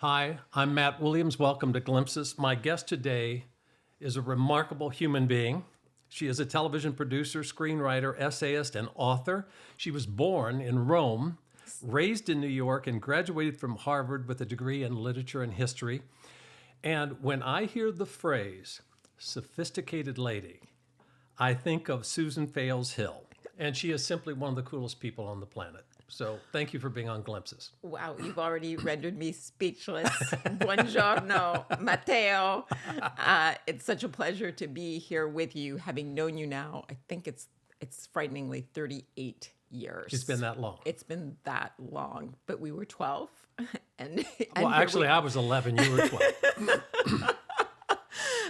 Hi, I'm Matt Williams. Welcome to Glimpses. My guest today is a remarkable human being. She is a television producer, screenwriter, essayist, and author. She was born in Rome, raised in New York, and graduated from Harvard with a degree in literature and history. And when I hear the phrase, sophisticated lady, I think of Susan Fales-Hill. And she is simply one of the coolest people on the planet. So thank you for being on Glimpses. Wow, you've already rendered me speechless. Buongiorno, Matteo. It's such a pleasure to be here with you, having known you now. I think it's frighteningly 38 years. It's been that long. It's been that long, but we were 12. Well, actually, I was 11. You were 12.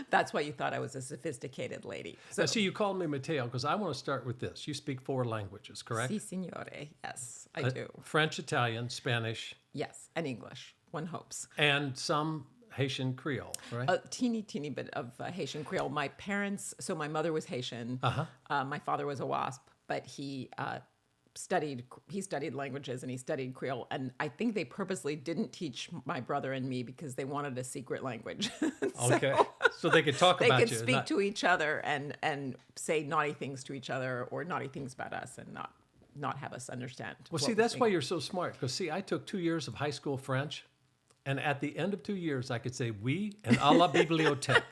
That's why you thought I was a sophisticated lady. So, Now, see, you called me Matteo because I want to start with this. You speak 4 languages, correct? Si, signore. Yes, I do. French, Italian, Spanish. Yes, and English. One hopes. And some Haitian Creole, right? A teeny bit of Haitian Creole. My parents, so my mother was Haitian. My father was a WASP, but he studied languages and he studied Creole. And I think they purposely didn't teach my brother and me because they wanted a secret language. Okay. So they could talk about you. They could speak to each other and say naughty things to each other or naughty things about us and not have us understand. Well, see, that's why you're so smart. Because, see, I took 2 years of high school French. And at the end of 2 years, I could say oui and à la bibliothèque.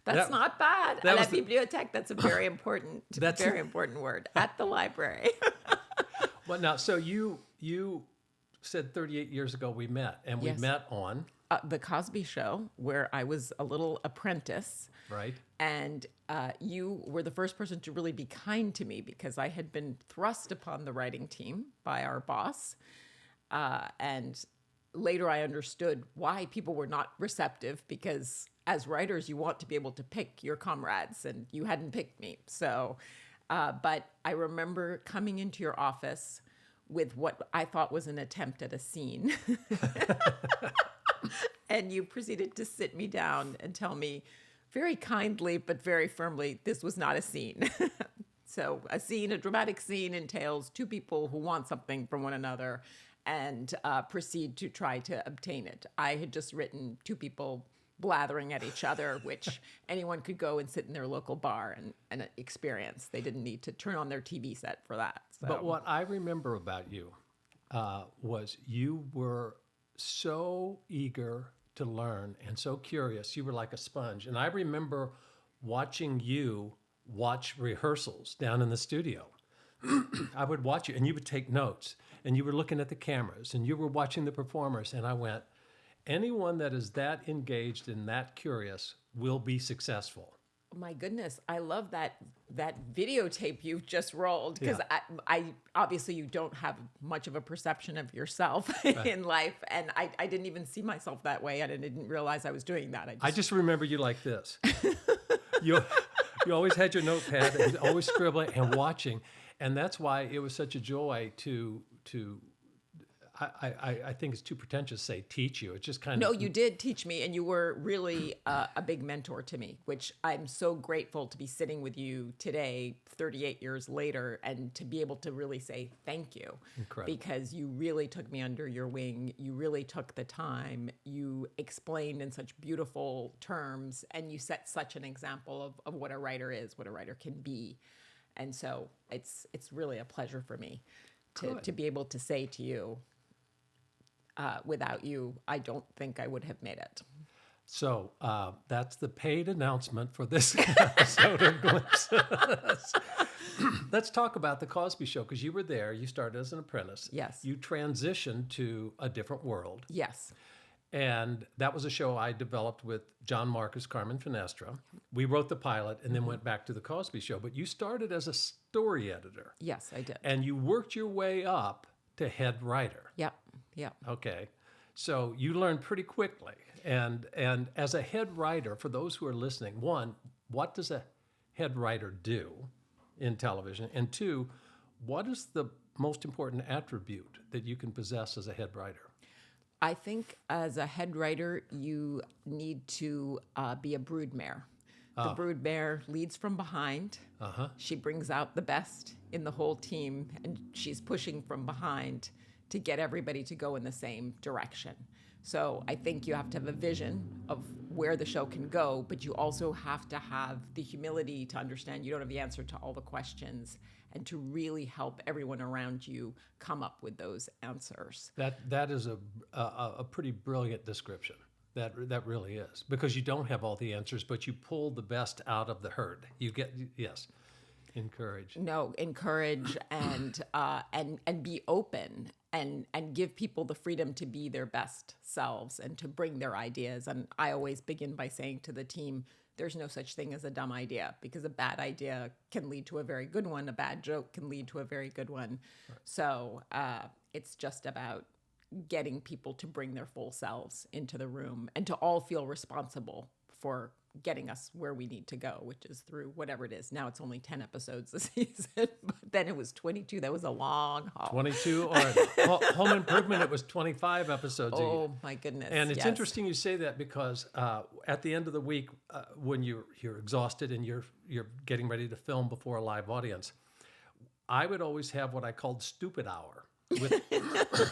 That's not bad. À la bibliothèque, that's a very important word. At the library. Well, now, so you said 38 years ago we met, and we met on... The Cosby Show, where I was a little apprentice. Right. And you were the first person to really be kind to me because I had been thrust upon the writing team by our boss. And later I understood why people were not receptive because as writers, you want to be able to pick your comrades, and you hadn't picked me. So, but I remember coming into your office with what I thought was an attempt at a scene. And you proceeded to sit me down and tell me very kindly, but very firmly, this was not a scene. So a dramatic scene entails 2 people who want something from one another and proceed to try to obtain it. I had just written 2 people blathering at each other, which anyone could go and sit in their local bar and experience. They didn't need to turn on their TV set for that. So. But what I remember about you was you were so eager to learn and so curious. You were like a sponge. And I remember watching you watch rehearsals down in the studio. I would watch you and you would take notes and you were looking at the cameras and you were watching the performers. And I went, anyone that is that engaged and that curious will be successful. My goodness, I love that videotape you've just rolled because I obviously you don't have much of a perception of yourself in life, and I didn't even see myself that way. I didn't realize I was doing that. I just remember you like this. you always had your notepad and always scribbling and watching, and that's why it was such a joy to. I think it's too pretentious to say teach you. It's just kind of... No, you did teach me, and you were really a big mentor to me, which I'm so grateful to be sitting with you today, 38 years later, and to be able to really say thank you. Incredible. Because you really took me under your wing. You really took the time. You explained in such beautiful terms, and you set such an example of what a writer is, what a writer can be. And so it's really a pleasure for me to be able to say to you, without you, I don't think I would have made it. So that's the paid announcement for this episode of Glimpses. Let's talk about the Cosby Show, because you were there. You started as an apprentice. Yes. You transitioned to a different world. Yes. And that was a show I developed with John Marcus, Carmen Finestra. We wrote the pilot and then went back to the Cosby Show. But you started as a story editor. Yes, I did. And you worked your way up to head writer. Yep. Okay. So you learned pretty quickly. And as a head writer, for those who are listening, 1, what does a head writer do in television? And 2, what is the most important attribute that you can possess as a head writer? I think as a head writer, you need to be a broodmare. The broodmare leads from behind. She brings out the best in the whole team, and she's pushing from behind to get everybody to go in the same direction. So I think you have to have a vision of where the show can go, but you also have to have the humility to understand you don't have the answer to all the questions, and to really help everyone around you come up with those answers. That is a pretty brilliant description. That really is, because you don't have all the answers, but you pull the best out of the herd. You get, yes, encourage. No, encourage and be open and give people the freedom to be their best selves and to bring their ideas. And I always begin by saying to the team, there's no such thing as a dumb idea, because a bad idea can lead to a very good one. A bad joke can lead to a very good one. Right. So it's just about getting people to bring their full selves into the room and to all feel responsible for getting us where we need to go, which is through whatever it is. Now it's only 10 episodes this season, but then it was 22. That was a long haul. 22, or Home Improvement, it was 25 episodes. Oh, my goodness. And it's interesting you say that, because at the end of the week, when you're exhausted and you're getting ready to film before a live audience, I would always have what I called stupid hour.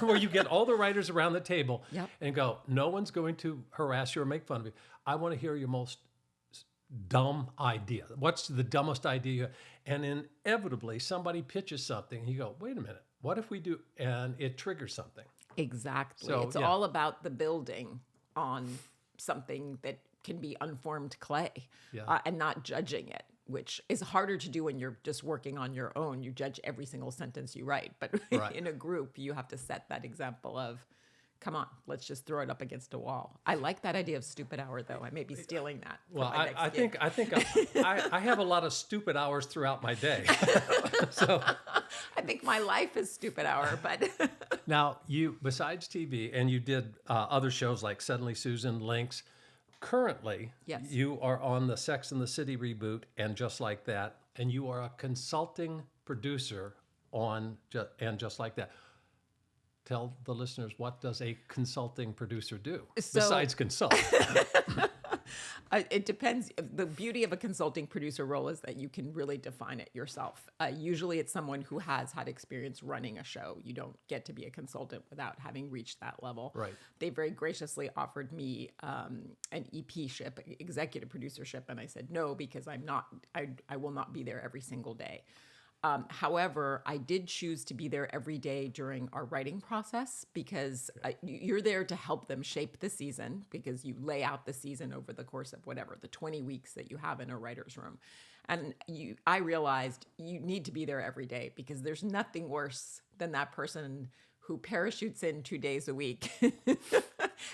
Where you get all the writers around the table and go, no one's going to harass you or make fun of you. I want to hear your most dumb idea. What's the dumbest idea? And inevitably somebody pitches something and you go, wait a minute, what if we do? And it triggers something. Exactly. So, it's all about the building on something that can be unformed clay and not judging it, which is harder to do when you're just working on your own. You judge every single sentence you write. But in a group, you have to set that example of, come on, let's just throw it up against a wall. I like that idea of stupid hour, though. I may be stealing that. Well, I think I have a lot of stupid hours throughout my day. So I think my life is stupid hour, but now you, besides TV, and you did other shows like Suddenly Susan, Lynx. Currently, you are on the Sex and the City reboot and Just Like That, and you are a consulting producer on and Just Like That. Tell the listeners, what does a consulting producer do besides consult? It depends. The beauty of a consulting producer role is that you can really define it yourself. Usually it's someone who has had experience running a show. You don't get to be a consultant without having reached that level. Right. They very graciously offered me an EP-ship, executive producership, and I said no, because I will not be there every single day. However, I did choose to be there every day during our writing process, because you're there to help them shape the season, because you lay out the season over the course of the 20 weeks that you have in a writer's room. And I realized you need to be there every day, because there's nothing worse than that person who parachutes in 2 days a week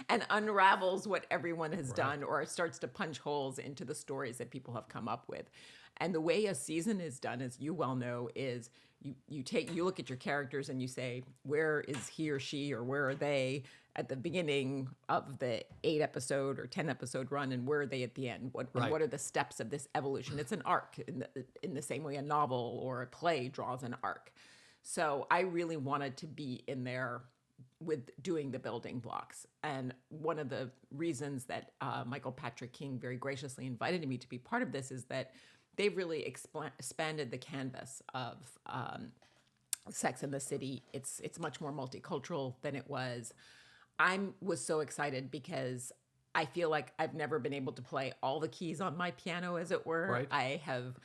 and unravels what everyone has done, or starts to punch holes into the stories that people have come up with. And the way a season is done, as you well know, is you look at your characters and you say, where is he or she, or where are they at the beginning of the 8-episode or 10-episode run, and where are they at the end? What are the steps of this evolution? It's an arc in the same way a novel or a play draws an arc. So I really wanted to be in there with doing the building blocks. And one of the reasons that Michael Patrick King very graciously invited me to be part of this is that they've really expanded the canvas of Sex and the City. It's much more multicultural than it was. I was so excited because I feel like I've never been able to play all the keys on my piano, as it were. Right. I have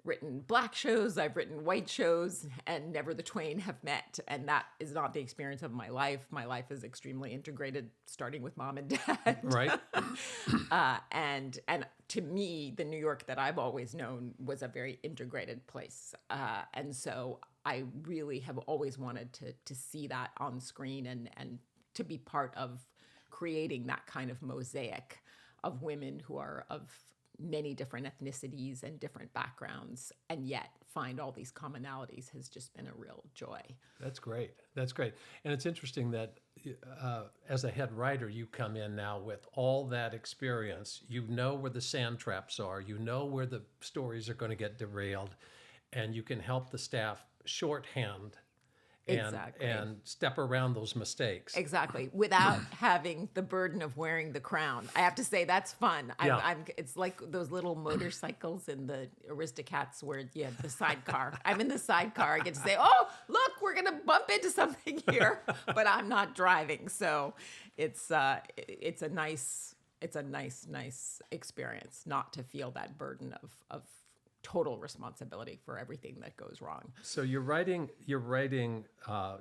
written black shows, I've written white shows, and never the twain have met. And that is not the experience of my life. My life is extremely integrated, starting with mom and dad. Right. And to me, the New York that I've always known was a very integrated place. And so I really have always wanted to see that on screen and to be part of creating that kind of mosaic of women who are of many different ethnicities and different backgrounds, and yet find all these commonalities has just been a real joy. That's great. That's great. And it's interesting that as a head writer, you come in now with all that experience. You know where the sand traps are. You know where the stories are going to get derailed. And you can help the staff shorthand Exactly. and step around those mistakes. Exactly, without having the burden of wearing the crown. I have to say that's fun. Yeah. It's like those little motorcycles in the Aristocats where you have the sidecar. I'm in the sidecar. I get to say, "Oh, look, we're gonna bump into something here," but I'm not driving. So it's a nice experience not to feel that burden of total responsibility for everything that goes wrong. So you're writing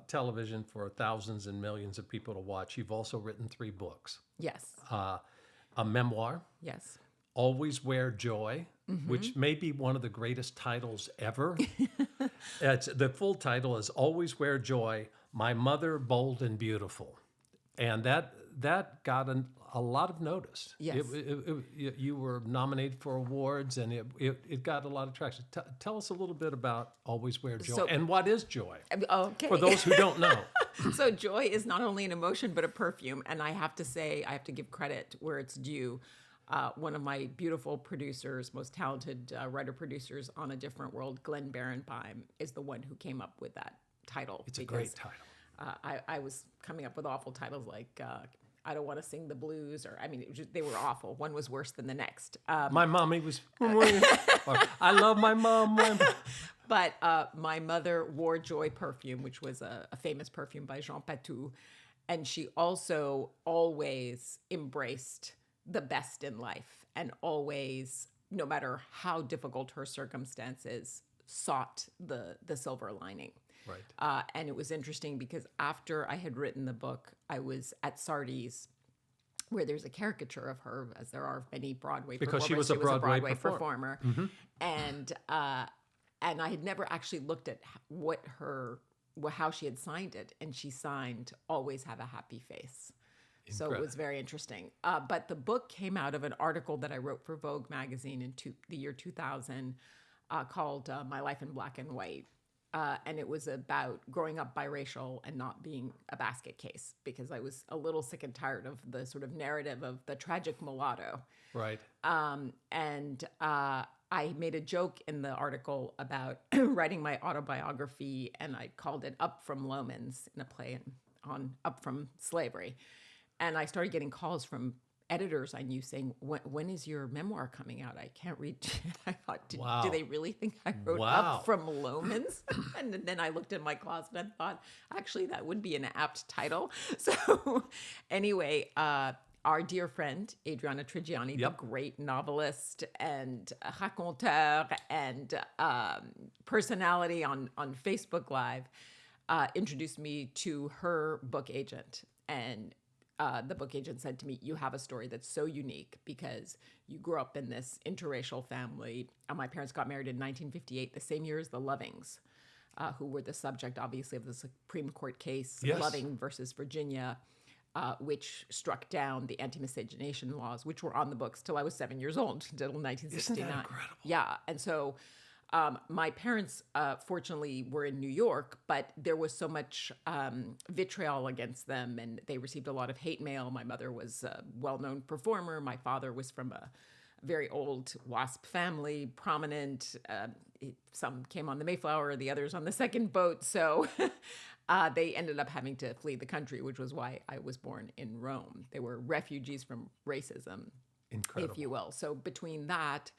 television for thousands and millions of people to watch. You've also written 3 books. Yes. A memoir, Yes. Always Wear Joy, which may be one of the greatest titles ever. The full title is Always Wear Joy, My Mother, Bold and Beautiful. And that got a lot of notice. Yes. You were nominated for awards, and it got a lot of traction. Tell us a little bit about Always Wear Joy, and what is joy? Okay. For those who don't know. So joy is not only an emotion, but a perfume. And I have to say, I have to give credit where it's due. One of my beautiful producers, most talented writer-producers on A Different World, Glenn Berenbeim, is the one who came up with that title. It's a great title. I was coming up with awful titles like I Don't Want to Sing the Blues, or they were awful. One was worse than the next. My mommy was, or, I love my mom. But my mother wore Joy perfume, which was a famous perfume by Jean Patou. And she also always embraced the best in life and always, no matter how difficult her circumstances, sought the silver lining. Right. And it was interesting because after I had written the book, I was at Sardi's, where there's a caricature of her, as there are many Broadway performers. Because she was a Broadway performer. Mm-hmm. And I had never actually looked at how she had signed it. And she signed, Always Have a Happy Face. So it was very interesting. But the book came out of an article that I wrote for Vogue magazine in the year 2000 called My Life in Black and White. And it was about growing up biracial and not being a basket case, because I was a little sick and tired of the sort of narrative of the tragic mulatto. Right. And I made a joke in the article about writing my autobiography, and I called it Up from Lomans, in a play on Up from Slavery. And I started getting calls from editors I knew saying, when is your memoir coming out? I can't read. I thought, do they really think I wrote Up from Lomans? And then I looked in my closet and thought, actually, that would be an apt title. So anyway, our dear friend, Adriana Trigiani, the great novelist and raconteur and personality on Facebook Live, introduced me to her book agent. And the book agent said to me, you have a story that's so unique because you grew up in this interracial family. My parents got married in 1958, the same year as the Lovings, who were the subject, obviously, of the Supreme Court case, Loving versus Virginia, which struck down the anti-miscegenation laws, which were on the books till I was 7 years old, until 1969. Isn't that incredible? Yeah, and so my parents, fortunately, were in New York, but there was so much vitriol against them, and they received a lot of hate mail. My mother was a well-known performer. My father was from a very old WASP family, prominent. Some came on the Mayflower, the others on the second boat. So they ended up having to flee the country, which was why I was born in Rome. They were refugees from racism, if you will. So between that,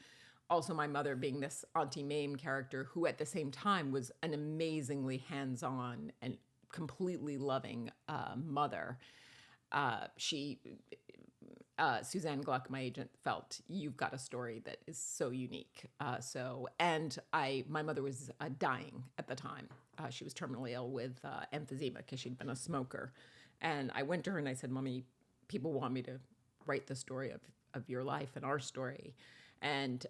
also my mother being this Auntie Mame character who at the same time was an amazingly hands-on and completely loving mother. Suzanne Gluck, my agent, felt you've got a story that is so unique. My mother was dying at the time. She was terminally ill with emphysema because she'd been a smoker. And I went to her and I said, Mommy, people want me to write the story of your life and our story. And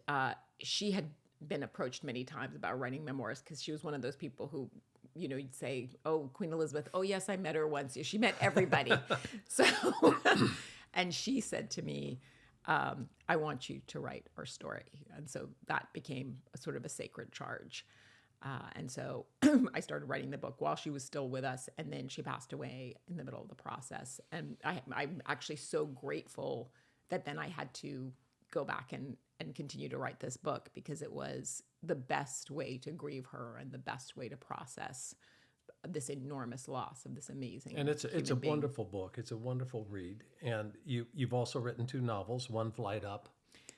she had been approached many times about writing memoirs because she was one of those people who, you'd say, oh, Queen Elizabeth, oh, yes, I met her once. She met everybody. So, and she said to me, I want you to write our story. And so that became a sort of a sacred charge. And so I started writing the book while she was still with us. And then she passed away in the middle of the process. And I'm actually so grateful that then I had to go back and continue to write this book, because it was the best way to grieve her and the best way to process this enormous loss of this amazing And it's a human being. wonderful book. It's a wonderful read. And you've also written 2 novels, One Flight Up,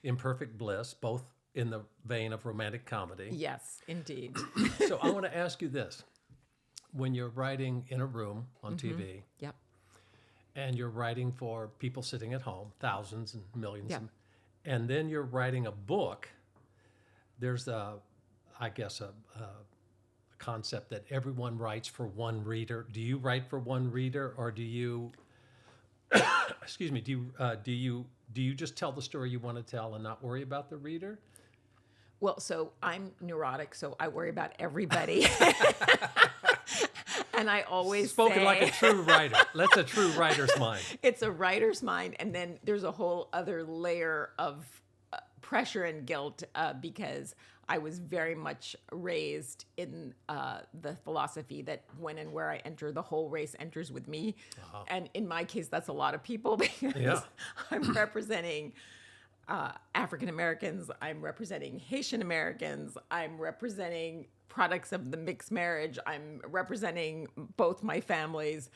Imperfect Bliss, both in the vein of romantic comedy. Yes, indeed. So I want to ask you this. When you're writing in a room on TV, Yep. and you're writing for people sitting at home, thousands and millions, Yeah. and then you're writing a book, there's I guess a concept that everyone writes for one reader. Do you write for one reader, or do you excuse me, do you just tell the story you want to tell and not worry about the reader? Well, so I'm neurotic, so I worry about everybody. And I always Spoken say, like a true writer. That's a true writer's mind. it's a writer's mind, and then there's a whole other layer of pressure and guilt because I was very much raised in the philosophy that when and where I enter, the whole race enters with me. And in my case, that's a lot of people because Yeah. I'm representing African Americans, I'm representing Haitian Americans, I'm representing products of the mixed marriage, I'm representing both my families.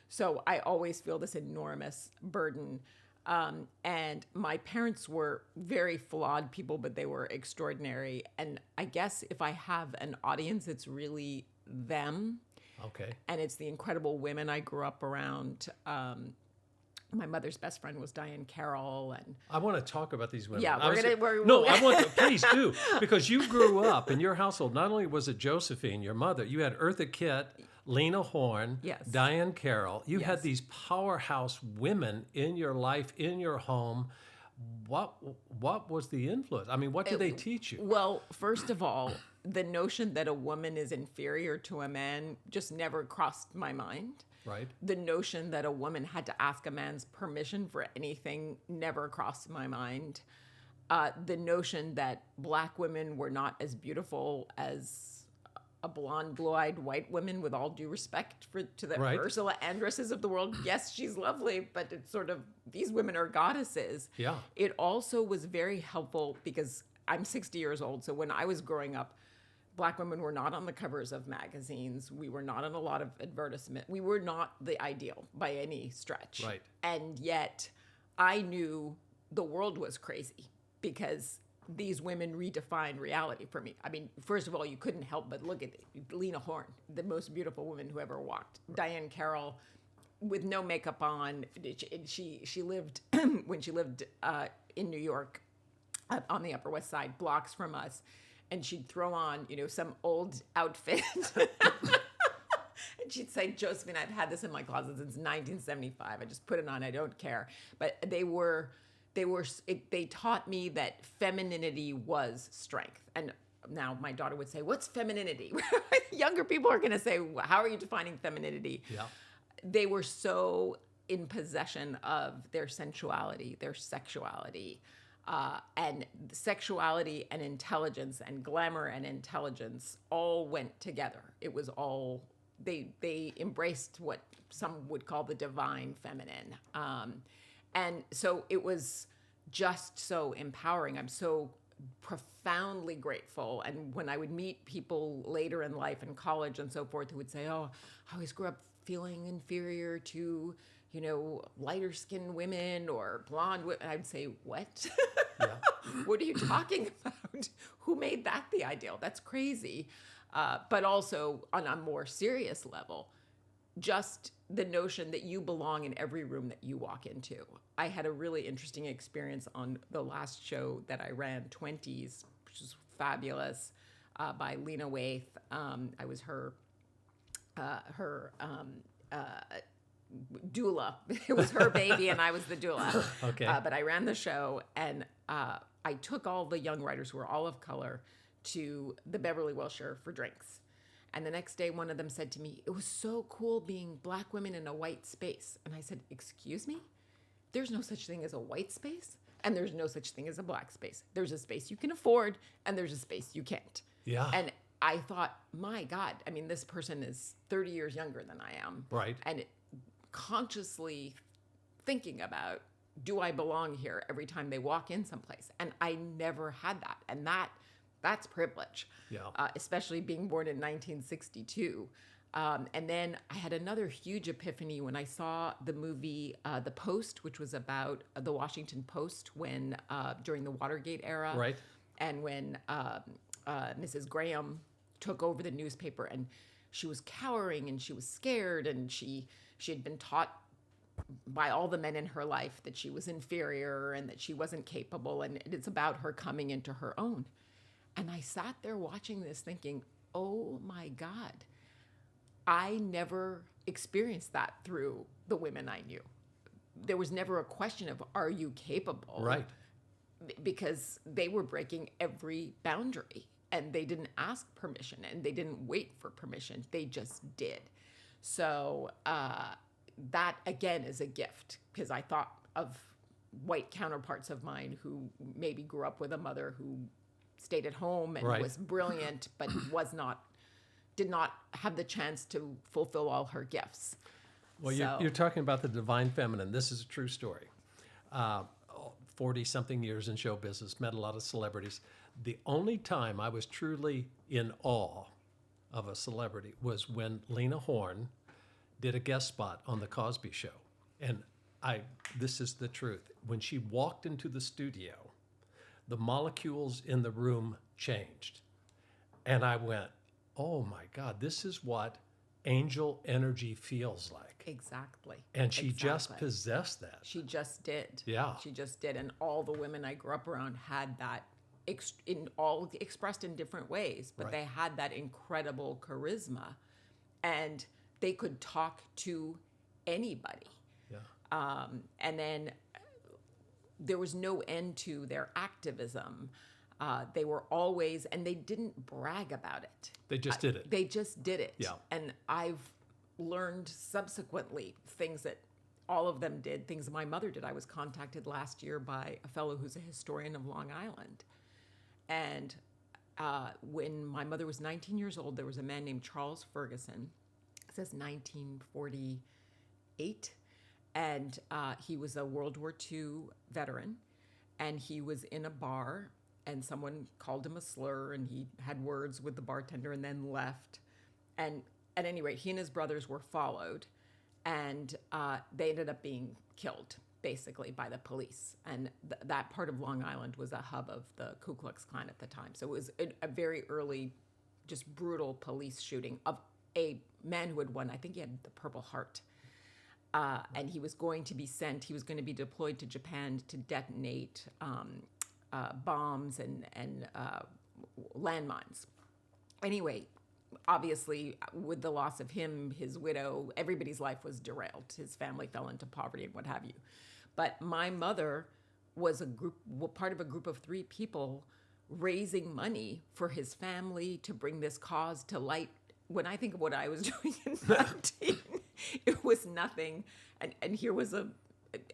So I always feel this enormous burden. And my parents were very flawed people, but they were extraordinary. And I guess if I have an audience, it's really them. Okay. And it's the incredible women I grew up around. My mother's best friend was Diane Carroll, and I want to talk about these women. Yeah, I want to, please do, because you grew up in your household. Not only was it Josephine, your mother, you had Eartha Kitt, Lena Horne, Yes. Diane Carroll. You had Yes. these powerhouse women in your life, in your home. What was the influence? I mean, what did they teach you? Well, first of all, the notion that a woman is inferior to a man just never crossed my mind. Right. The notion that a woman had to ask a man's permission for anything never crossed my mind. The notion that Black women were not as beautiful as a blonde, blue-eyed white woman, with all due respect to the Right. Ursula Andresses of the world. Yes, she's lovely, but it's sort of, these women are goddesses. Yeah. It also was very helpful because I'm 60 years old, so when I was growing up, Black women were not on the covers of magazines. We were not in a lot of advertisement. We were not the ideal by any stretch. Right. And yet I knew the world was crazy because these women redefined reality for me. I mean, first of all, you couldn't help but look at Lena Horne, the most beautiful woman who ever walked. Diane Carroll, with no makeup on. She lived, when she lived in New York, on the Upper West Side, blocks from us, and she'd throw on, some old outfit. And she'd say, Josephine, I've had this in my closet since 1975. I just put it on. I don't care. But they taught me that femininity was strength. And now my daughter would say, what's femininity? Younger people are going to say, how are you defining femininity? Yeah. They were so in possession of their sensuality, their sexuality, and sexuality and intelligence and glamour and intelligence all went together. It was all, they embraced what some would call the divine feminine. And so it was just so empowering. I'm so profoundly grateful. And when I would meet people later in life in college and so forth who would say, oh, I always grew up feeling inferior to, lighter skinned women or blonde women, I'd say, what? Yeah. What are you talking about? Who made that the ideal? That's crazy. But also on a more serious level, just the notion that you belong in every room that you walk into. I had a really interesting experience on the last show that I ran, 20s, which was fabulous, by Lena Waithe. I was her doula. It was her baby and I was the doula. Okay. But I ran the show, and I took all the young writers who were all of color to the Beverly Wilshire for drinks. And the next day, one of them said to me, it was so cool being Black women in a white space. And I said, excuse me? There's no such thing as a white space, and there's no such thing as a Black space. There's a space you can afford, and there's a space you can't. Yeah. And I thought, my God, I mean, this person is 30 years younger than I am. Right. And consciously thinking about, do I belong here every time they walk in someplace? And I never had that. And that's privilege. Yeah. Especially being born in 1962. And then I had another huge epiphany when I saw the movie The Post, which was about the Washington Post when during the Watergate era, Right. and when Mrs. Graham took over the newspaper, and she was cowering and she was scared, and she had been taught by all the men in her life that she was inferior and that she wasn't capable, and it's about her coming into her own. And I sat there watching this thinking, oh my God, I never experienced that through the women I knew. There was never a question of, are you capable? Right. Because they were breaking every boundary, and they didn't ask permission, and they didn't wait for permission. They just did. So that, again, is a gift, because I thought of white counterparts of mine who maybe grew up with a mother who stayed at home and Right. was brilliant, but did not have the chance to fulfill all her gifts. Well, So- you're talking about the divine feminine. This is a true story. 40-something years in show business, met a lot of celebrities. The only time I was truly in awe of a celebrity was when Lena Horne did a guest spot on The Cosby Show. And this is the truth. When she walked into the studio, the molecules in the room changed. And I went, oh my God, this is what angel energy feels like. Exactly. And she just Exactly. possessed that. She just did. Yeah. She just did. And all the women I grew up around had that expressed in different ways, but Right. they had that incredible charisma, and they could talk to anybody. Yeah. And then there was no end to their activism. They were always, and they didn't brag about it. They just did it. They just did it. Yeah. And I've learned subsequently things that all of them did, things my mother did. I was contacted last year by a fellow who's a historian of Long Island. And when my mother was 19 years old, there was a man named Charles Ferguson. It says 1948. And he was a World War II veteran. And he was in a bar, and someone called him a slur, and he had words with the bartender and then left. And at any rate, he and his brothers were followed, and they ended up being killed, basically, by the police. And that part of Long Island was a hub of the Ku Klux Klan at the time. So it was a very early, just brutal police shooting of a man who had won, I think he had the Purple Heart. And he was going to be sent, he was going to be deployed to Japan to detonate bombs and landmines. Anyway, obviously, with the loss of him, his widow, everybody's life was derailed. His family fell into poverty and what have you. But my mother was part of a group of 3 people raising money for his family to bring this cause to light. When I think of what I was doing in 19, it was nothing. And here was a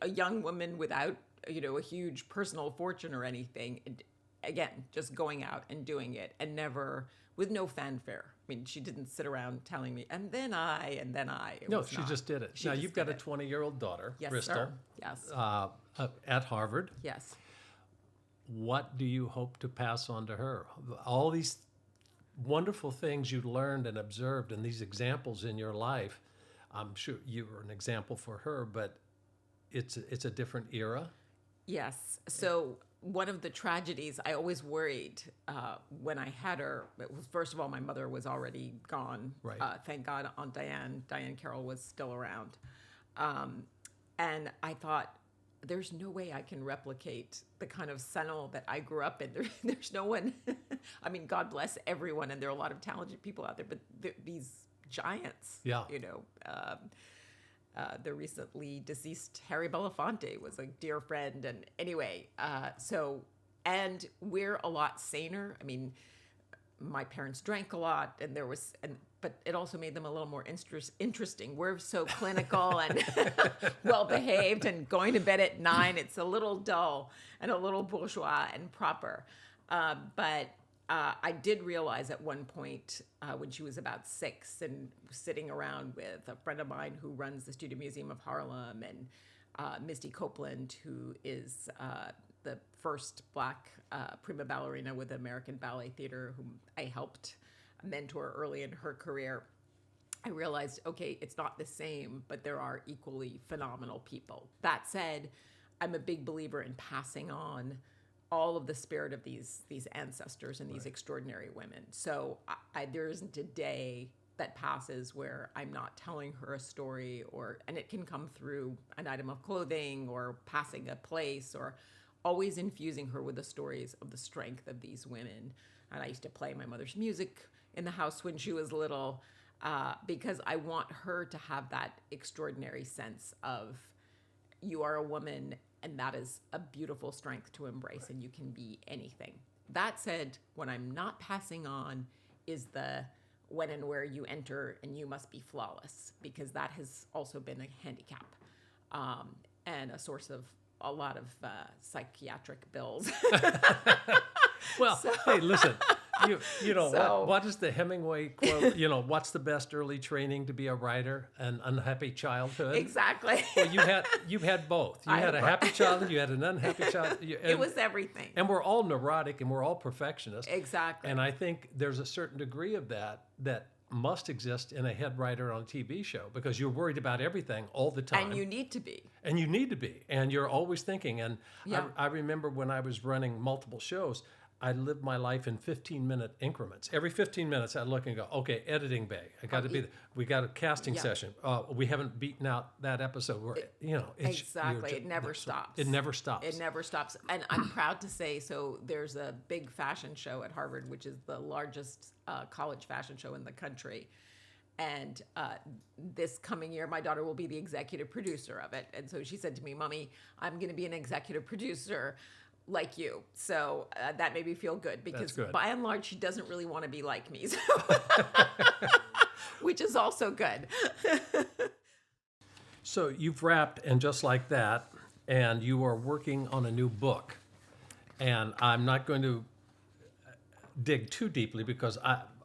young woman without, a huge personal fortune or anything. And again, just going out and doing it, and never, with no fanfare. I mean, she didn't sit around telling me, and then I. No, she just did it. Now, you've got a 20-year-old daughter, Yes, Bristol, sir. Yes. At Harvard. Yes. What do you hope to pass on to her? All these wonderful things you learned and observed, and these examples in your life, I'm sure you were an example for her, but it's a different era. Yes. So one of the tragedies, I always worried when I had her, it was, first of all, my mother was already gone. Right. Thank God Aunt Diane Carroll was still around. And I thought, there's no way I can replicate the kind of Sentinel that I grew up in. There's no one, I mean, God bless everyone, and there are a lot of talented people out there, but these giants, Yeah. The recently deceased Harry Belafonte was a dear friend. And anyway, and we're a lot saner. I mean, my parents drank a lot, and but it also made them a little more interesting. We're so clinical and well-behaved, and going to bed at 9, it's a little dull and a little bourgeois and proper. But I did realize at one point when she was about 6 and sitting around with a friend of mine who runs the Studio Museum of Harlem, and Misty Copeland, who is the first Black prima ballerina with the American Ballet Theater, whom I helped mentor early in her career. I realized, okay, it's not the same, but there are equally phenomenal people. That said, I'm a big believer in passing on all of the spirit of these ancestors and these extraordinary women. So there isn't a day that passes where I'm not telling her a story, and it can come through an item of clothing or passing a place, or always infusing her with the stories of the strength of these women. And I used to play my mother's music in the house when she was little, because I want her to have that extraordinary sense of, you are a woman, and that is a beautiful strength to embrace, and you can be anything. That said, what I'm not passing on is the when and where you enter and you must be flawless, because that has also been a handicap, and a source of a lot of psychiatric bills. Well, hey, listen, you know, So- what is the Hemingway quote? You know, what's the best early training to be a writer? An unhappy childhood. Exactly. Well, you've had both. You had a happy childhood. You had an unhappy childhood. It was everything. And we're all neurotic and we're all perfectionists. Exactly. And I think there's a certain degree of that must exist in a head writer on a TV show, because you're worried about everything all the time. And you need to be. And you need to be. And you're always thinking. And Yeah. I remember when I was running multiple shows, I lived my life in 15-minute increments. Every 15 minutes, I'd look and go, okay, editing bay. I got to be there. We got a casting Yeah. session. We haven't beaten out that episode. Where, Exactly. It never stops. It never stops. It never stops. And I'm proud to say, so there's a big fashion show at Harvard, which is the largest college fashion show in the country. And this coming year, my daughter will be the executive producer of it. And so she said to me, Mommy, I'm going to be an executive producer like you. So that made me feel good, because good. by and large, she doesn't really want to be like me. So which is also good. So you've wrapped, and just like that, and you are working on a new book. And I'm not going to dig too deeply, because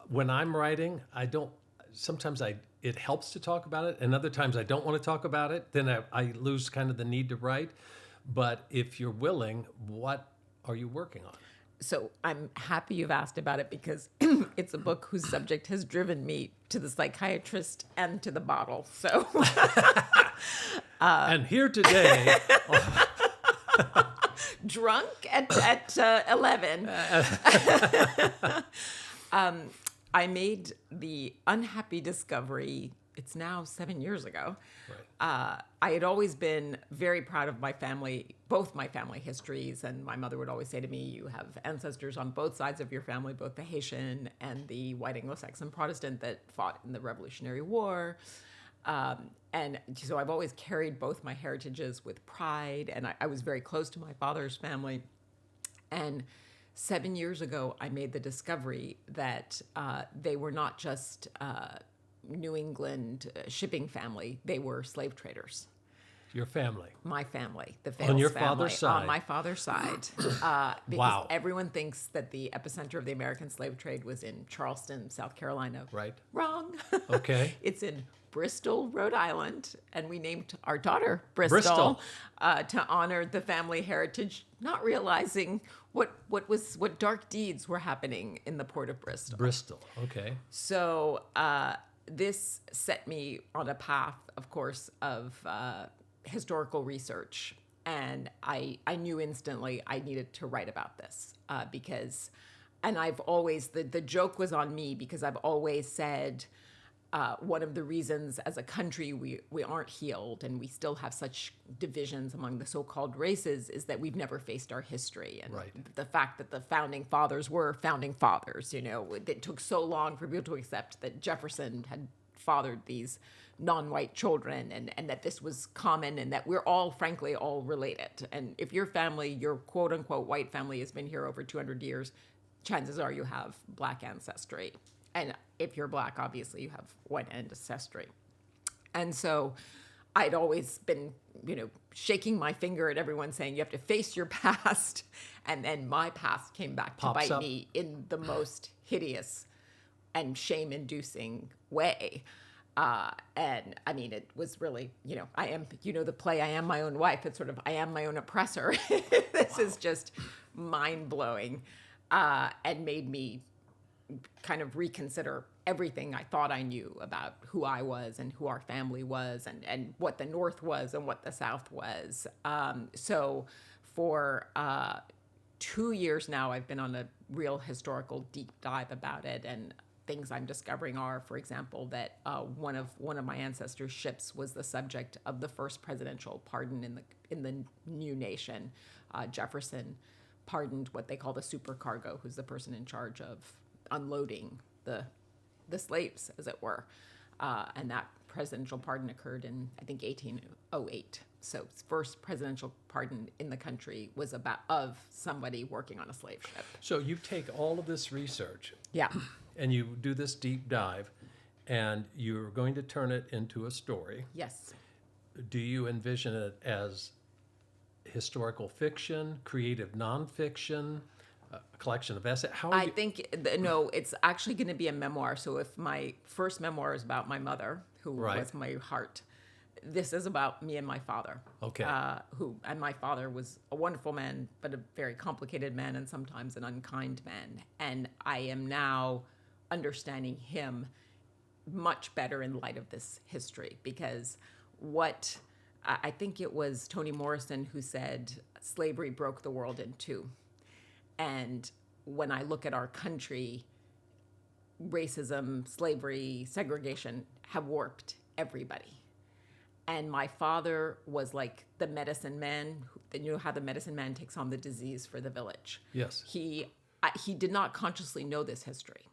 when I'm writing, it helps to talk about it, and other times I don't want to talk about it. Then I lose kind of the need to write. But if you're willing, what are you working on? So I'm happy you've asked about it, because it's a book whose subject has driven me to the psychiatrist and to the bottle. So And here today, drunk at 11. I made the unhappy discovery. It's now 7 years ago. right. I had always been very proud of my family, both my family histories. And my mother would always say to me, you have ancestors on both sides of your family, both the Haitian and the white Anglo-Saxon Protestant that fought in the Revolutionary War. And so I've always carried both my heritages with pride. And I was very close to my father's family. And 7 years ago, I made the discovery that they were not just New England shipping family, they were slave traders. Your family. My family, the Fales On your family, father's side. On my father's side. Because Wow. everyone thinks that the epicenter of the American slave trade was in Charleston, South Carolina. Right. Wrong. Okay. It's in Bristol, Rhode Island, and we named our daughter Bristol, Bristol. To honor the family heritage, not realizing what dark deeds were happening in the port of Bristol. Bristol. Okay. So this set me on a path, of course, of historical research. And I knew instantly I needed to write about this because, and I've always, the joke was on me, because I've always said one of the reasons as a country we aren't healed and we still have such divisions among the so-called races is that we've never faced our history. And Right. the fact that the founding fathers were founding fathers, it took so long for people to accept that Jefferson had fathered these non-white children, and that this was common, and that we're all, frankly, all related. And if your family, your quote-unquote white family, has been here over 200 years, chances are you have Black ancestry. And if you're Black, obviously you have white ancestry. And so I'd always been, shaking my finger at everyone saying, you have to face your past. And then my past came back to Pops bite up. me in the most hideous and shame-inducing way. And I mean, it was really, I am, the play, I am my own wife. It's sort of, I am my own oppressor. This is just mind-blowing, and made me kind of reconsider everything I thought I knew about who I was and who our family was and what the North was and what the South was. So for 2 years now, I've been on a real historical deep dive about it. And things I'm discovering are, for example, that one of my ancestors' ships was the subject of the first presidential pardon in the new nation. Jefferson pardoned what they call the supercargo, who's the person in charge of unloading the slaves, as it were. And that presidential pardon occurred in, I think, 1808. So his first presidential pardon in the country was of somebody working on a slave ship. So you take all of this research Yeah. and you do this deep dive, and you're going to turn it into a story. Yes. Do you envision it as historical fiction, creative nonfiction, a collection of essays? I think, no, it's actually going to be a memoir. So if my first memoir is about my mother, who Right. was my heart, this is about me and my father. Okay. And my father was a wonderful man, but a very complicated man and sometimes an unkind man. And I am now understanding him much better in light of this history, because I think it was Toni Morrison who said slavery broke the world in two. And when I look at our country, racism, slavery, segregation have warped everybody. And my father was like the medicine man. You know how the medicine man takes on the disease for the village. Yes. He did not consciously know this history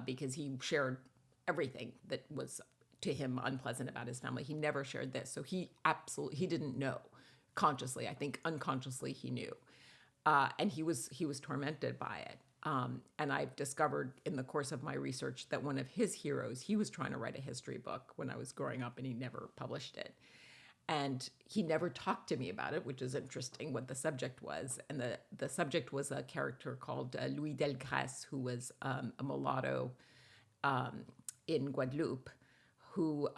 because he shared everything that was to him unpleasant about his family. He never shared this. So he didn't know consciously. I think unconsciously he knew. And he was tormented by it. And I've discovered in the course of my research that one of his heroes, he was trying to write a history book when I was growing up, and he never published it. And he never talked to me about it, which is interesting what the subject was. And the subject was a character called Louis Delgrasse, who was a mulatto in Guadeloupe, who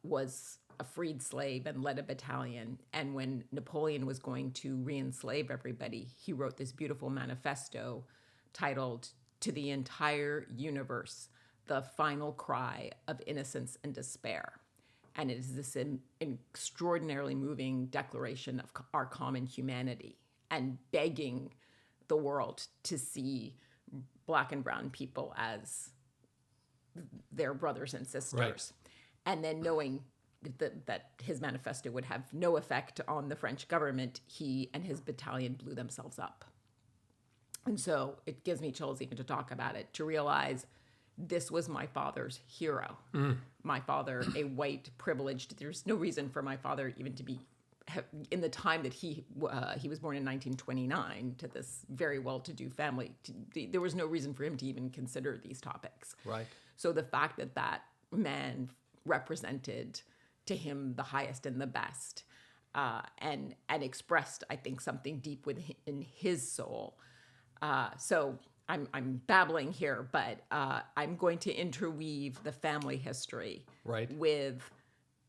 was a freed slave and led a battalion. And when Napoleon was going to re-enslave everybody, he wrote this beautiful manifesto titled "To the Entire Universe, the Final Cry of Innocence and Despair." And it is this extraordinarily moving declaration of our common humanity and begging the world to see Black and brown people as their brothers and sisters. Right. And then knowing that his manifesto would have no effect on the French government, he and his battalion blew themselves up. And so it gives me chills even to talk about it, to realize this was my father's hero. My father, a white, privileged, there's no reason for my father even to be, in the time that he was born in 1929 to this very well-to-do family, there was no reason for him to even consider these topics. Right. So the fact that man represented to him the highest and the best, and expressed, I think, something deep within his soul. So I'm babbling here, but I'm going to interweave the family history Right. with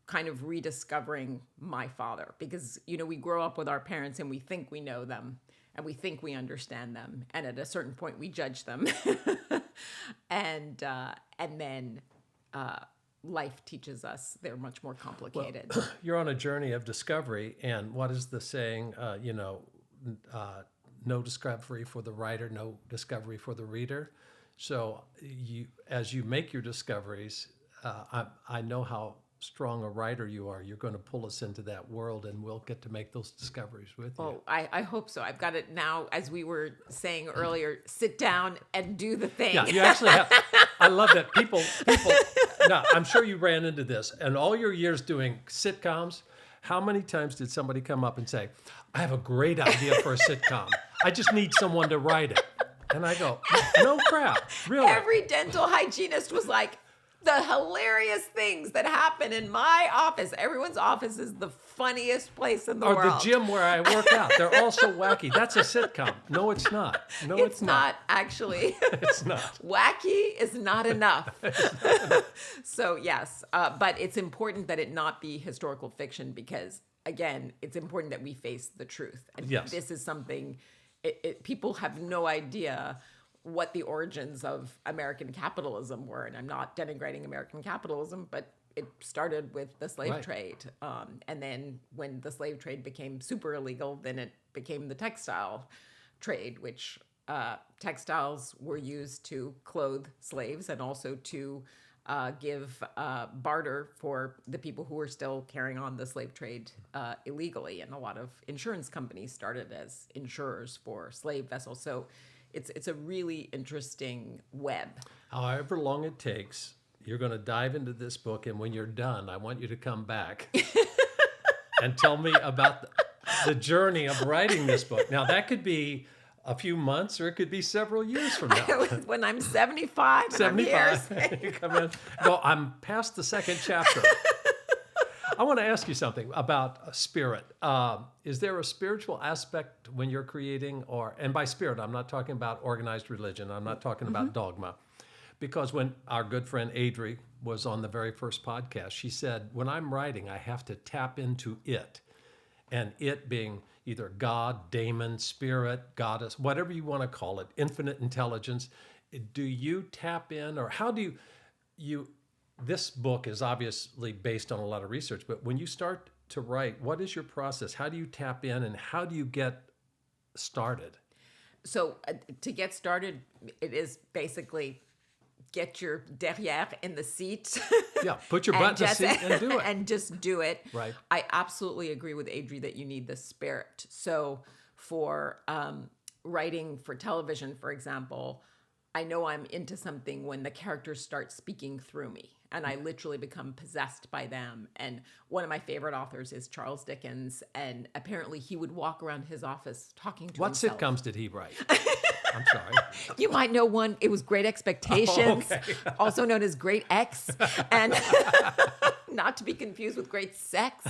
kind of rediscovering my father, because we grow up with our parents and we think we know them and we think we understand them, and at a certain point we judge them, and then life teaches us they're much more complicated. Well, you're on a journey of discovery, and what is the saying? No discovery for the writer, no discovery for the reader. So as you make your discoveries, I know how strong a writer you are. You're going to pull us into that world, and we'll get to make those discoveries with you. Oh, I hope so. I've got it now, as we were saying earlier, sit down and do the thing. Yeah, you actually have. I love that people. Now, I'm sure you ran into this, and all your years doing sitcoms, how many times did somebody come up and say, "I have a great idea for a sitcom. I just need someone to write it." And I go, "No crap, really?" Every dental hygienist was like, the hilarious things that happen in my office. Everyone's office is the funniest place in the world. Or the gym where I work out. They're all so wacky. That's a sitcom. No, it's not. No, it's not actually. It's not. Wacky is not enough. So yes, but it's important that it not be historical fiction, because again, it's important that we face the truth. And Yes. This is something people have no idea what the origins of American capitalism were. And I'm not denigrating American capitalism, but it started with the slave trade. And then when the slave trade became super illegal, then it became the textile trade, which textiles were used to clothe slaves and also to give barter for the people who were still carrying on the slave trade illegally. And a lot of insurance companies started as insurers for slave vessels. So it's a really interesting web. However long it takes, you're going to dive into this book, and when you're done, I want you to come back and tell me about the journey of writing this book. Now, that could be a few months, or it could be several years from now. When I'm 75. 75. You come in. Well, I'm past the second chapter. I want to ask you something about spirit. Is there a spiritual aspect when you're creating, and by spirit, I'm not talking about organized religion. I'm not talking about dogma. Because when our good friend Adri was on the very first podcast, she said, when I'm writing, I have to tap into it. And it being either God, daemon, spirit, goddess, whatever you want to call it, infinite intelligence. Do you tap in, or how do you this book is obviously based on a lot of research, but when you start to write, what is your process? How do you tap in, and how do you get started? So to get started, it is basically get your derrière in the seat. Yeah, put your butt in the seat and do it. And just do it. Right. I absolutely agree with Adri that you need the spirit. So for writing for television, for example, I know I'm into something when the characters start speaking through me and I literally become possessed by them. And one of my favorite authors is Charles Dickens. And apparently he would walk around his office talking to himself. What sitcoms did he write? I'm sorry. You might know one. It was Great Expectations, also known as Great X, and not to be confused with Great Sex.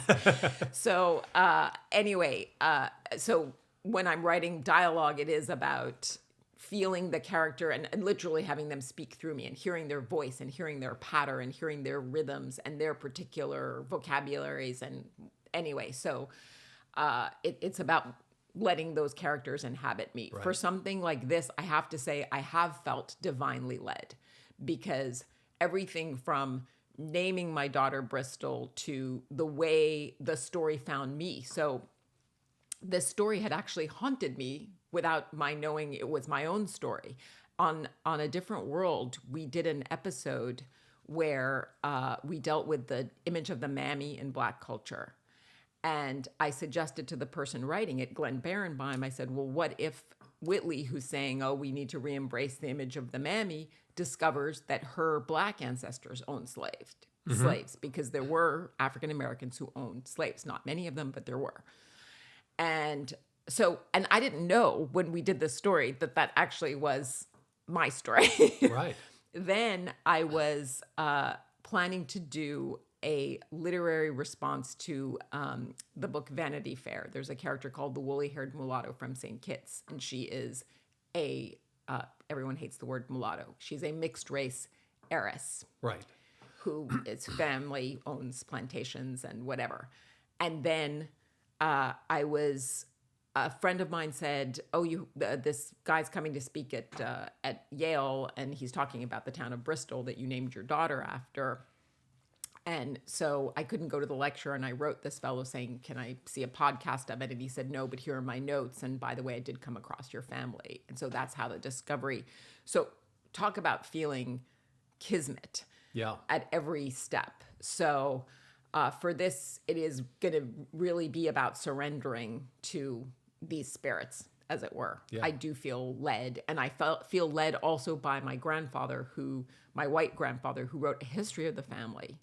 So anyway, so when I'm writing dialogue, it is about feeling the character and literally having them speak through me and hearing their voice and hearing their patter and hearing their rhythms and their particular vocabularies. And anyway, so it's about letting those characters inhabit me. Right. For something like this, I have to say I have felt divinely led, because everything from naming my daughter Bristol to the way the story found me. So this story had actually haunted me without my knowing it was my own story. On A Different World, we did an episode where we dealt with the image of the mammy in Black culture. And I suggested to the person writing it, Glenn Berenbaum, I said, well, what if Whitley, who's saying, oh, we need to re-embrace the image of the mammy, discovers that her Black ancestors owned slaves, because there were African Americans who owned slaves. Not many of them, but there were. And so, and I didn't know when we did this story that actually was my story. Right. Then I was planning to do a literary response to the book Vanity Fair. There's a character called the woolly-haired mulatto from St. Kitts, and she is everyone hates the word mulatto. She's a mixed-race heiress. Right. Who its family owns plantations and whatever. And then a friend of mine said, oh, this guy's coming to speak at Yale, and he's talking about the town of Bristol that you named your daughter after. And so I couldn't go to the lecture, and I wrote this fellow saying, can I see a podcast of it? And he said, no, but here are my notes. And by the way, I did come across your family. And so that's how the discovery. So talk about feeling kismet at every step. So for this, it is going to really be about surrendering to these spirits, as it were. Yeah. I do feel led, and I feel led also by my white grandfather, who wrote a history of the family,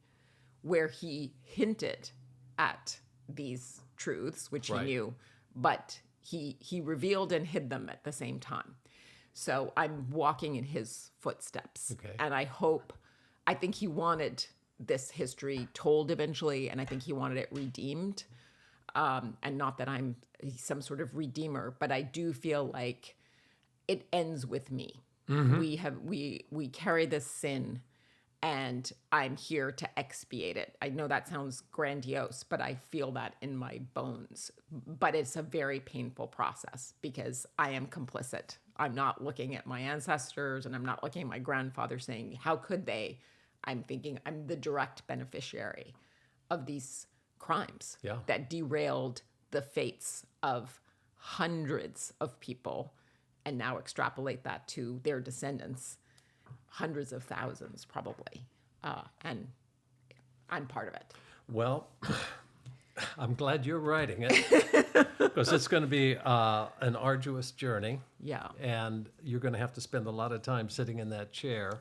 where he hinted at these truths, which he knew, but he revealed and hid them at the same time. So I'm walking in his footsteps. Okay. And I think he wanted this history told eventually, and I think he wanted it redeemed. And not that I'm some sort of redeemer, but I do feel like it ends with me. Mm-hmm. We carry this sin, and I'm here to expiate it. I know that sounds grandiose, but I feel that in my bones. But it's a very painful process because I am complicit. I'm not looking at my ancestors and I'm not looking at my grandfather saying, how could they? I'm thinking I'm the direct beneficiary of these crimes that derailed the fates of hundreds of people, and now extrapolate that to their descendants, hundreds of thousands probably. And I'm part of it. Well, I'm glad you're writing it because it's going to be an arduous journey. Yeah. And you're going to have to spend a lot of time sitting in that chair,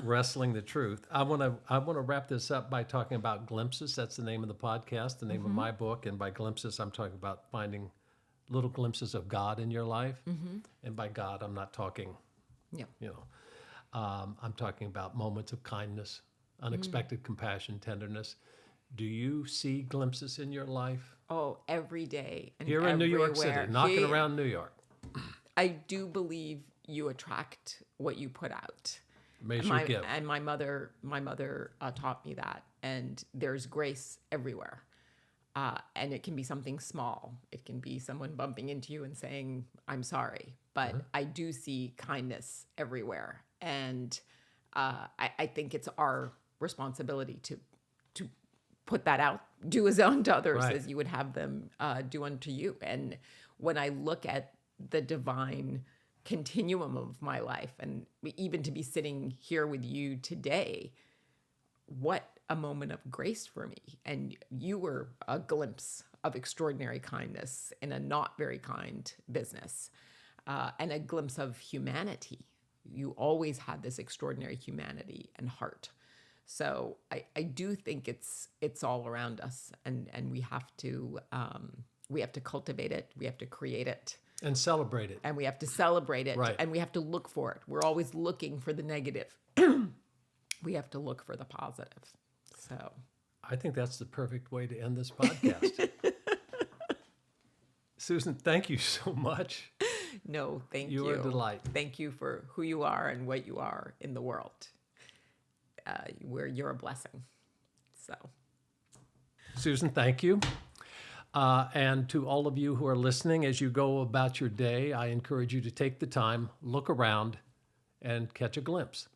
wrestling the truth. I want to wrap this up by talking about glimpses. That's the name of the podcast, the name of my book. And by glimpses, I'm talking about finding little glimpses of God in your life. And by God, I'm not talking, I'm talking about moments of kindness, unexpected compassion, tenderness. Do you see glimpses in your life? Oh, every day. And here in New York City, knocking around New York. I do believe you attract what you put out. Measure give. And my mother taught me that. And there's grace everywhere. And it can be something small. It can be someone bumping into you and saying, I'm sorry. But I do see kindness everywhere. And I think it's our responsibility to put that out, do as unto others as you would have them do unto you. And when I look at the divine continuum of my life, and even to be sitting here with you today, what a moment of grace for me. And you were a glimpse of extraordinary kindness in a not very kind business, and a glimpse of humanity. You always had this extraordinary humanity and heart. So I do think it's all around us, and we have to cultivate it, we have to create it, and celebrate it, and we have to celebrate it, right. And we have to look for it. We're always looking for the negative. We have to look for the positive. So I think that's the perfect way to end this podcast. Susan, thank you so much. No, thank you. You are a delight. Thank you for who you are and what you are in the world. You're a blessing. So, Susan, thank you. And to all of you who are listening, as you go about your day, I encourage you to take the time, look around, and catch a glimpse.